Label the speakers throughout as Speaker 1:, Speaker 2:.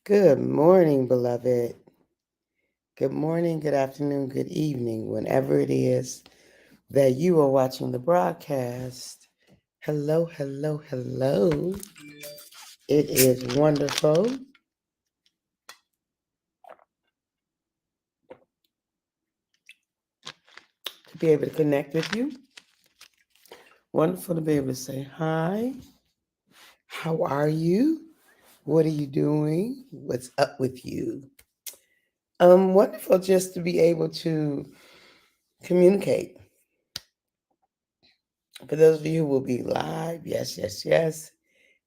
Speaker 1: Good morning, beloved. Good morning, good afternoon, good evening, whenever it is that you are watching the broadcast. Hello, hello, hello. It is wonderful to be able to connect with you. Wonderful to be able to say hi. How are you? What are you doing? What's up with you? Wonderful just to be able to communicate. For those of you who will be live, yes, yes, yes.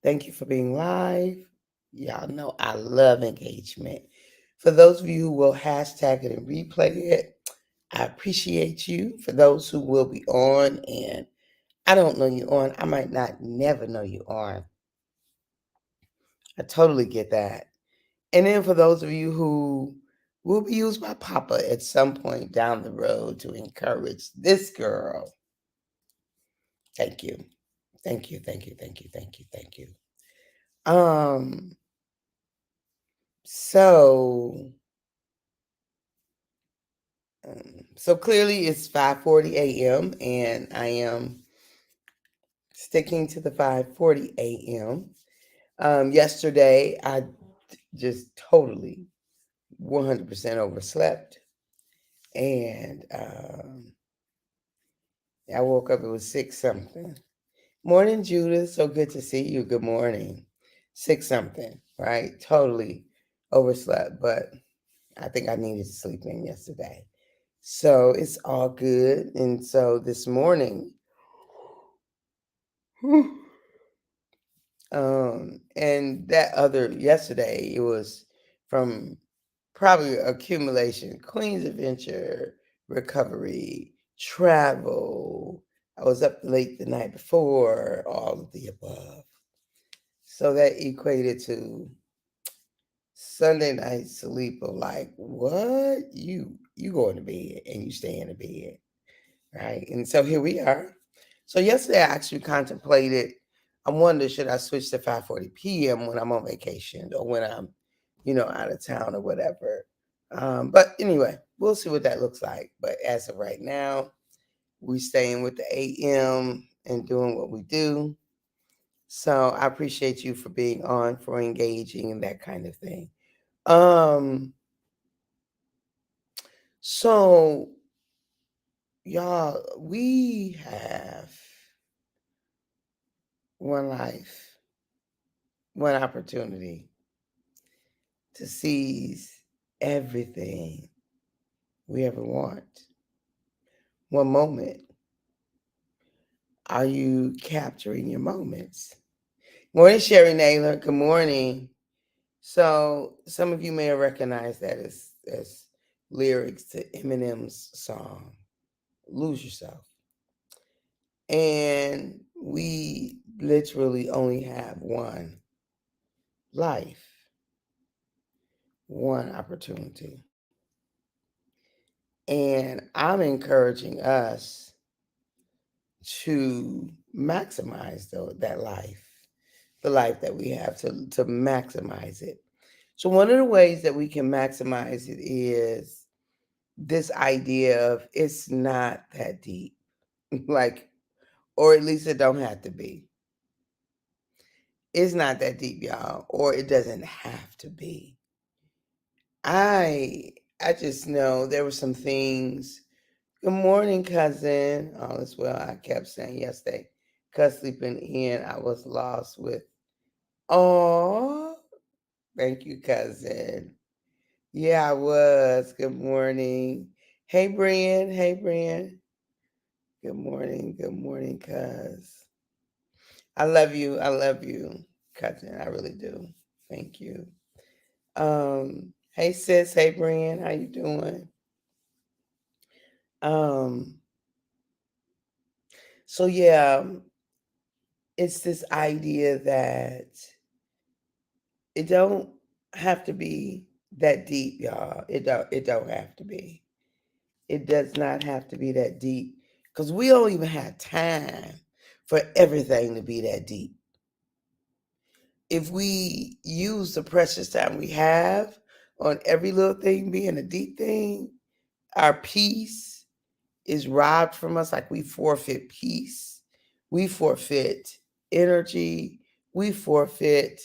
Speaker 1: Thank you for being live. Y'all know I love engagement. For those of you who will hashtag it and replay it, I appreciate you. For those who will be on and I don't know you on, I might not never know you on. I totally get that. And then for those of you who will be used by Papa at some point down the road to encourage this girl, thank you. Thank you, thank you, thank you, thank you, thank you. Um, so so clearly it's 5:40 a.m. and I am sticking to the 5:40 a.m. Yesterday I just totally 100% overslept and I woke up, it was 6 something. Morning, Judith. So good to see you. Good morning. 6 something, right? Totally overslept, but I think I needed to sleep in yesterday. So it's all good. And so this morning, and that other yesterday, it was from probably accumulation, Queen's Adventure, recovery, travel. I was up late the night before, all of the above. So that equated to Sunday night sleep of like, what? You going to bed and you stay in the bed. Right. And so here we are. So yesterday I actually contemplated, I wonder should I switch to 5:40 p.m. when I'm on vacation or when I'm, out of town or whatever. But anyway, we'll see what that looks like. But as of right now, we staying with the AM and doing what we do. So I appreciate you for being on, for engaging and that kind of thing. Um, so y'all, we have one life, one opportunity to seize everything we ever want. One moment. Are you capturing your moments? Morning, Sherry Naylor. Good morning. So some of you may have recognized that as lyrics to Eminem's song, Lose Yourself. And we literally only have one life, one opportunity. And I'm encouraging us to maximize that life, the life that we have, to maximize it. So one of the ways that we can maximize it is this idea of it's not that deep, like, or at least it don't have to be. It's not that deep, y'all, or it doesn't have to be. I I just know there were some things. Good morning, cousin. All is well. I kept saying yesterday, cuz sleeping in, I was lost with. Oh, thank you, cousin. Yeah, I was. Good morning. Hey, Brian. Hey, Brian. Good morning. Good morning, cuz. I love you. I love you, cousin. I really do. Thank you. Hey, sis. Hey, Brian. How you doing? Um, so yeah, it's this idea that it don't have to be that deep, y'all. It don't have to be. It does not have to be that deep. Because we don't even have time for everything to be that deep. if we use the precious time we have on every little thing being a deep thing, our peace is robbed from us. Like we forfeit peace, we forfeit energy, we forfeit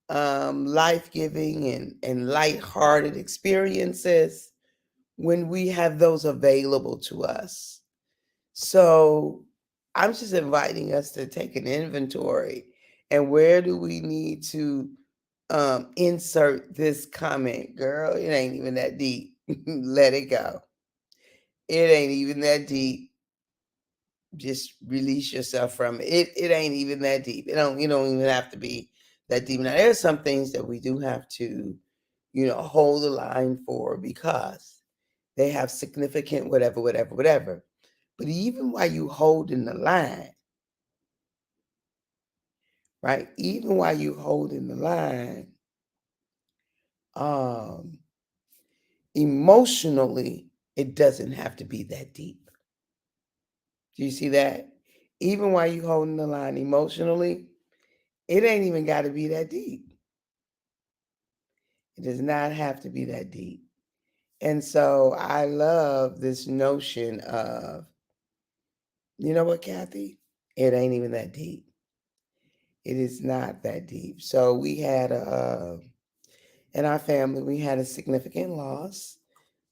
Speaker 1: life-giving and light-hearted experiences when we have those available to us. So I'm just inviting us to take an inventory, and where do we need to insert this comment? Girl, it ain't even that deep. Let it go. It ain't even that deep. Just release yourself from it. It ain't even that deep. You don't even have to be that deep. Now there's some things that we do have to, hold the line for because they have significant whatever, whatever, whatever. But even while you holding the line, right? Even while you holding the line, um, emotionally, it doesn't have to be that deep. Do you see that? Even while you holding the line emotionally, it ain't even got to be that deep. It does not have to be that deep. And so I love this notion of, you know what, Kathy? It ain't even that deep. It is not that deep. So we had in our family, we had a significant loss.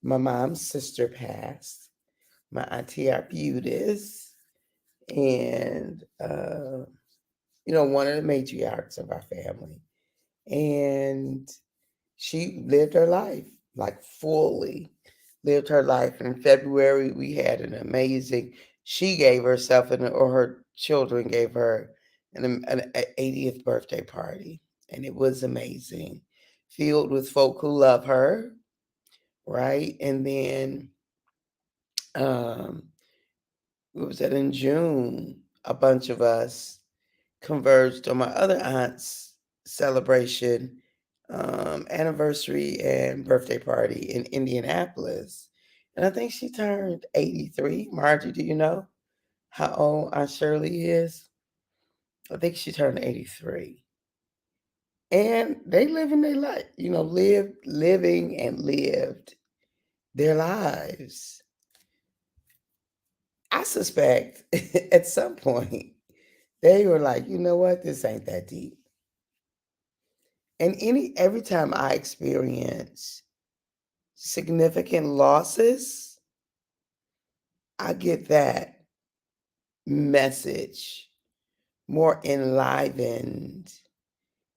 Speaker 1: My mom's sister passed. My auntie Arbutus, and one of the matriarchs of our family. And she lived her life, like fully lived her life. In February, we had an amazing, she gave herself, or her children gave her an 80th birthday party. And it was amazing, filled with folk who love her, right? And then, what was that, in June, a bunch of us converged on my other aunt's celebration, anniversary and birthday party in Indianapolis. And I think she turned 83. Margie, do you know how old Aunt Shirley is? I think she turned 83. And they living their life, living and lived their lives. I suspect at some point they were like, you know what, this ain't that deep. And every time I experience significant losses, I get that message more enlivened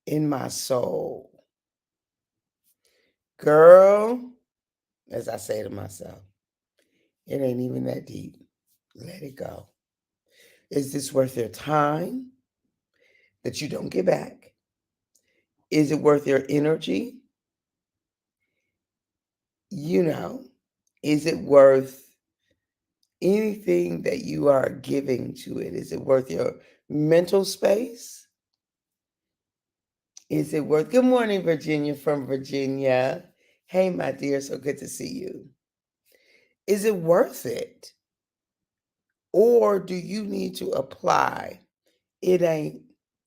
Speaker 1: in my soul. Girl, as I say to myself, it ain't even that deep. Let it go. Is this worth your time that you don't get back? Is it worth your energy? Is it worth anything that you are giving to it? Is it worth your mental space? Is it worth? Good morning, Virginia from Virginia. Hey, my dear, so good to see you. Is it worth it? Or do you need to apply? It ain't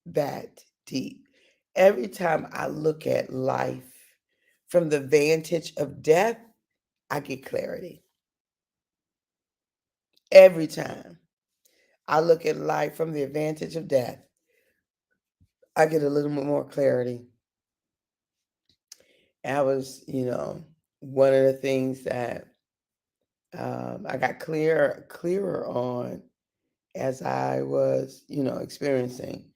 Speaker 1: that deep. Every time I look at life from the vantage of death, I get clarity. Every time I look at life from the advantage of death, I get a little bit more clarity. And I was, one of the things that I got clearer on as I was, experiencing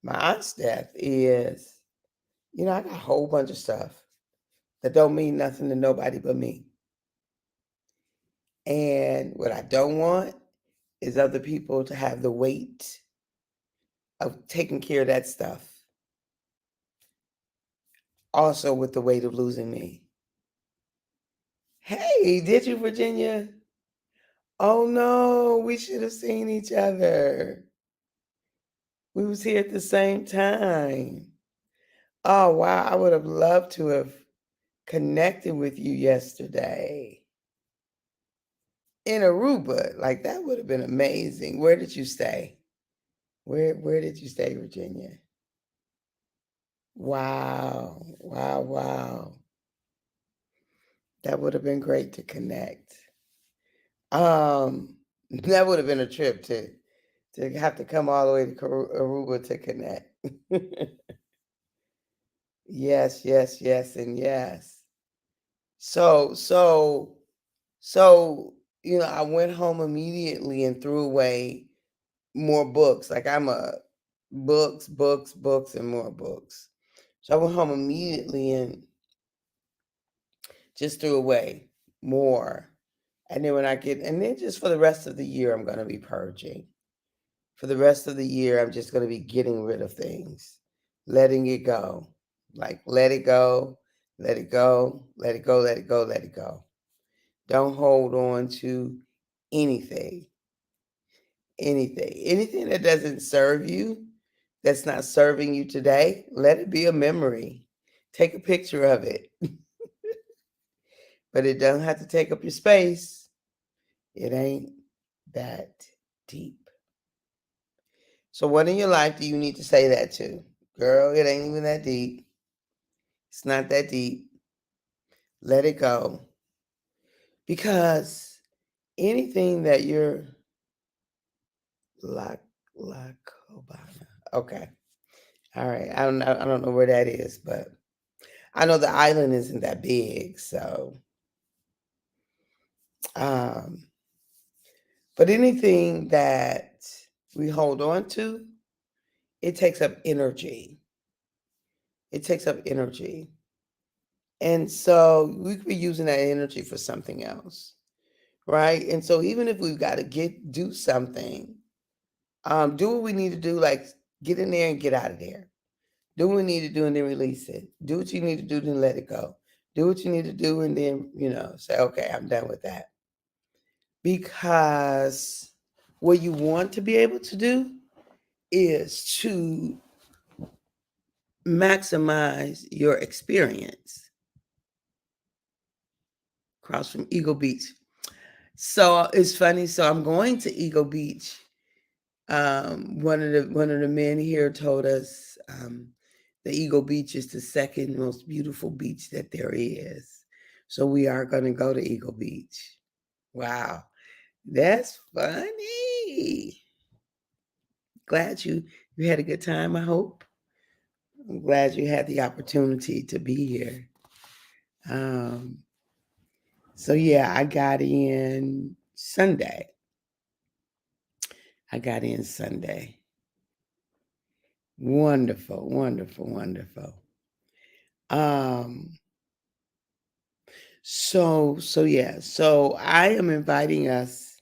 Speaker 1: my aunt's death is, I got a whole bunch of stuff that don't mean nothing to nobody but me. And what I don't want is other people to have the weight of taking care of that stuff. Also with the weight of losing me. Hey, did you, Virginia? Oh no, we should have seen each other. We was here at the same time. Oh wow, I would have loved to have connected with you yesterday in Aruba. Like that would have been amazing. Where did you stay? Where did you stay, Virginia? Wow. Wow. Wow. That would have been great to connect. Um, that would have been a trip to have to come all the way to Aruba to connect. Yes, yes, yes, and yes. So, so, so, I went home immediately and threw away more books. Like I'm a books, books, books, and more books. So I went home immediately and just threw away more. And then and then just for the rest of the year, I'm going to be purging. For the rest of the year, I'm just going to be getting rid of things, letting it go. Like, let it go, let it go, let it go, let it go, let it go. Don't hold on to anything, anything that doesn't serve you, that's not serving you today. Let it be a memory. Take a picture of it, but it doesn't have to take up your space. It ain't that deep. So, what in your life do you need to say that to? Girl, it ain't even that deep. It's not that deep. Let it go. Because anything that you're like, Obama. Okay. All right. I don't know where that is, but I know the island isn't that big. So, um, but anything that we hold on to, it takes up energy. It takes up energy. And so we could be using that energy for something else. Right. And so even if we've got to do something, do what we need to do, like get in there and get out of there. Do what we need to do and then release it. Do what you need to do, then let it go. Do what you need to do and then, say, okay, I'm done with that. Because what you want to be able to do is to maximize your experience. Across from Eagle Beach. So it's funny. So I'm going to Eagle Beach. One of the men here told us the Eagle Beach is the second most beautiful beach that there is. So we are going to go to Eagle Beach. Wow, that's funny. Glad you had a good time. I hope. I'm glad you had the opportunity to be here. Um, so yeah, I got in Sunday. I got in Sunday. Wonderful, wonderful, wonderful. Um, so yeah, so I am inviting us,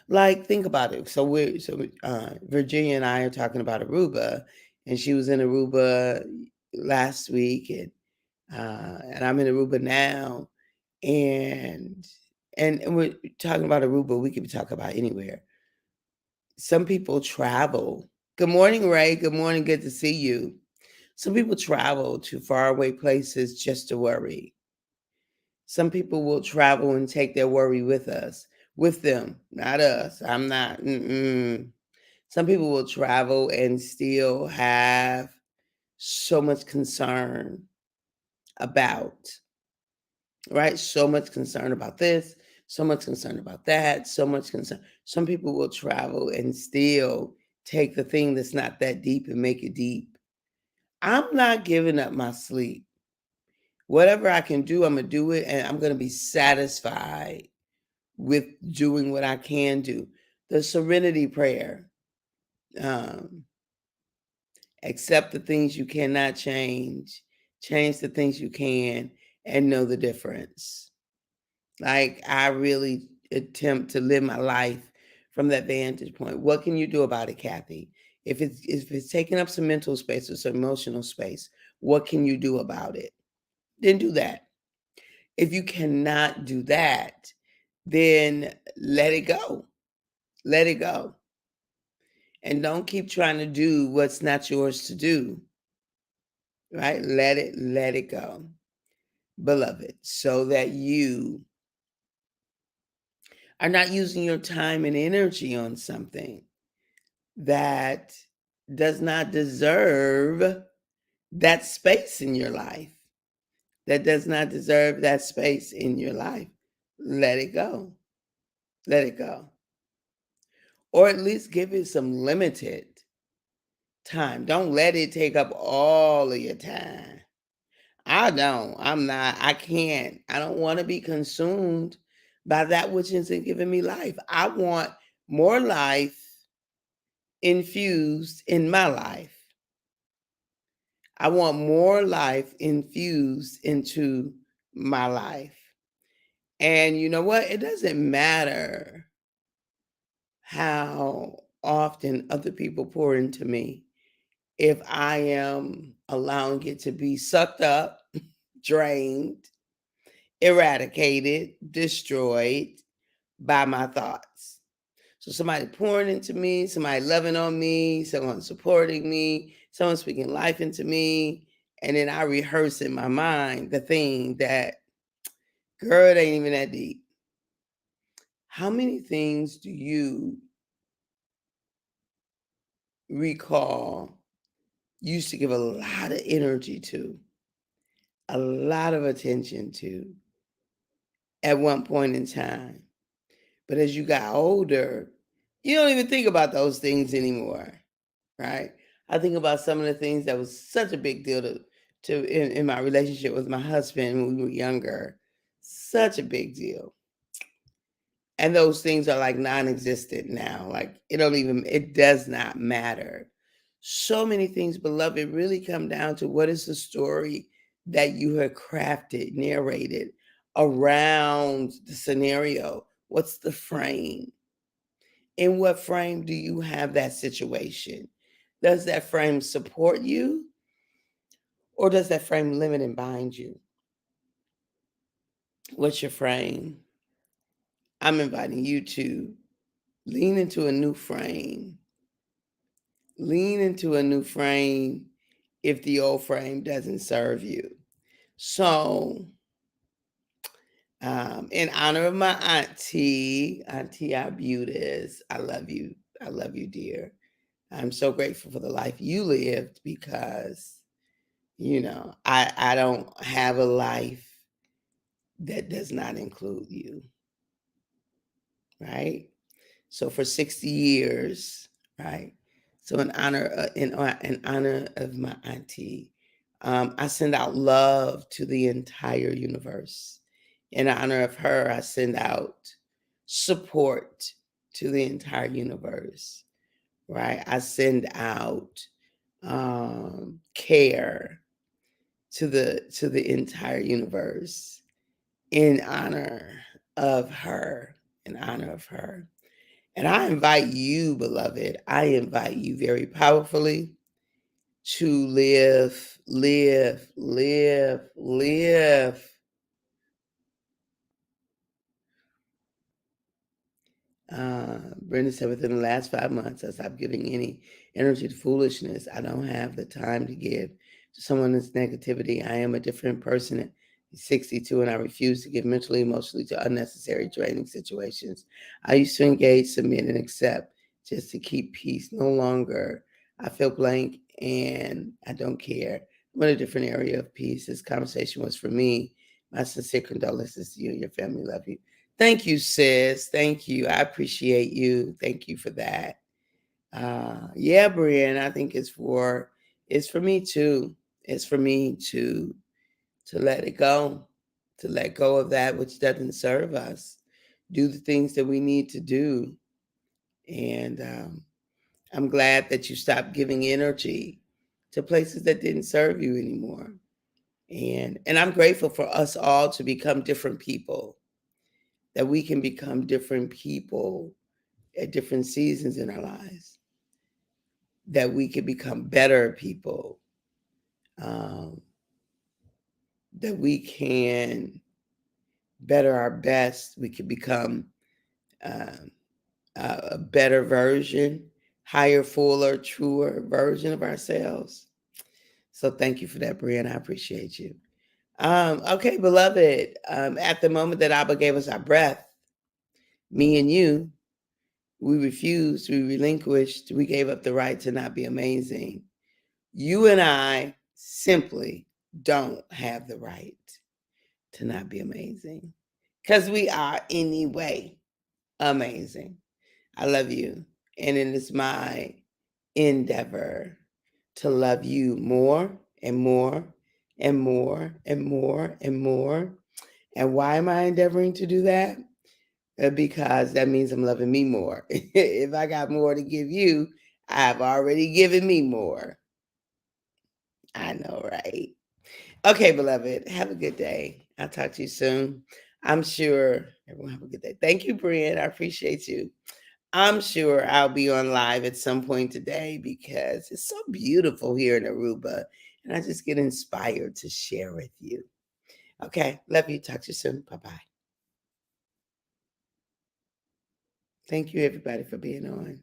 Speaker 1: like, think about it. Virginia and I are talking about Aruba, and she was in Aruba last week, and I'm in Aruba now, and and we're talking about Aruba. We could be talking about anywhere. Some people travel. Good morning, Ray. Good morning. Good to see you. Some people travel to faraway places just to worry. Some people will travel and take their worry with them, not us. I'm not. Mm-mm. Some people will travel and still have so much concern about, right? So much concern about this, so much concern about that, so much concern. Some people will travel and still take the thing that's not that deep and make it deep. I'm not giving up my sleep. Whatever I can do, I'm going to do it, and I'm going to be satisfied with doing what I can do. The serenity prayer, um, accept the things you cannot change the things you can, and know the difference. Like, I really attempt to live my life from that vantage point. What can you do about it, Kathy? If it's taking up some mental space or some emotional space, what can you do about it? Then do that. If you cannot do that, then let it go. Let it go. And don't keep trying to do what's not yours to do. Right? Let it go, beloved, so that you are not using your time and energy on something that does not deserve that space in your life that does not deserve that space in your life. Let it go. Let it go. Or at least give it some limited time. Don't let it take up all of your time. I can't. I don't want to be consumed by that which isn't giving me life. I want more life infused in my life. I want more life infused into my life. And you know what? It doesn't matter how often other people pour into me if I am allowing it to be sucked up, drained, eradicated, destroyed by my thoughts. So somebody pouring into me, somebody loving on me, someone supporting me, someone speaking life into me, and then I rehearse in my mind the thing that, girl, it ain't even that deep. How many things do you recall you used to give a lot of energy to, a lot of attention to at one point in time? But as you got older, you don't even think about those things anymore, right? I think about some of the things that was such a big deal in my relationship with my husband when we were younger. Such a big deal. And those things are like non-existent now. Like it does not matter. So many things, beloved, really come down to what is the story that you have crafted, narrated around the scenario? What's the frame? In what frame do you have that situation? Does that frame support you, or does that frame limit and bind you? What's your frame? I'm inviting you to lean into a new frame. Lean into a new frame if the old frame doesn't serve you. So, in honor of my Auntie Arbutus, I love you. I love you, dear. I'm so grateful for the life you lived because, I don't have a life that does not include you, right? So for 60 years, right? So in honor of my auntie, I send out love to the entire universe. In honor of her, I send out support to the entire universe, right? I send out care to the entire universe in honor of her, in honor of her. And I invite you, beloved, I invite you very powerfully to live. Brenda said, within the last 5 months, I stopped giving any energy to foolishness. I don't have the time to give to someone that's negativity. I am a different person at 62, and I refuse to give mentally, emotionally to unnecessary draining situations. I used to engage, submit, and accept just to keep peace. No longer. I feel blank and I don't care. I'm in a different area of peace. This conversation was for me. My sincere condolences to you and your family. Love you. Thank you, sis. Thank you. I appreciate you. Thank you for that. Yeah, Brian, I think it's for me too. It's for me to let it go, to let go of that which doesn't serve us, do the things that we need to do. And I'm glad that you stopped giving energy to places that didn't serve you anymore. And I'm grateful for us all to become different people, that we can become different people at different seasons in our lives, that we can become better people, um, that we can better our best, we can become um, a better version, higher, fuller, truer version of ourselves. So thank you for that, Brianna. I appreciate you. Okay, beloved, at the moment that Abba gave us our breath, me and you, we refused, we relinquished, we gave up the right to not be amazing. You and I simply don't have the right to not be amazing. Because we are anyway amazing. I love you. And it is my endeavor to love you more and more and more and more and more. And why am I endeavoring to do that? Because that means I'm loving me more. If I got more to give you, I've already given me more. I know, right? Okay, beloved, have a good day. I'll talk to you soon. I'm sure everyone have a good day. Thank you, Brian. I appreciate you. I'm sure I'll be on live at some point today because it's so beautiful here in Aruba. And I just get inspired to share with you. Okay, love you. Talk to you soon. Bye bye. Thank you, everybody, for being on.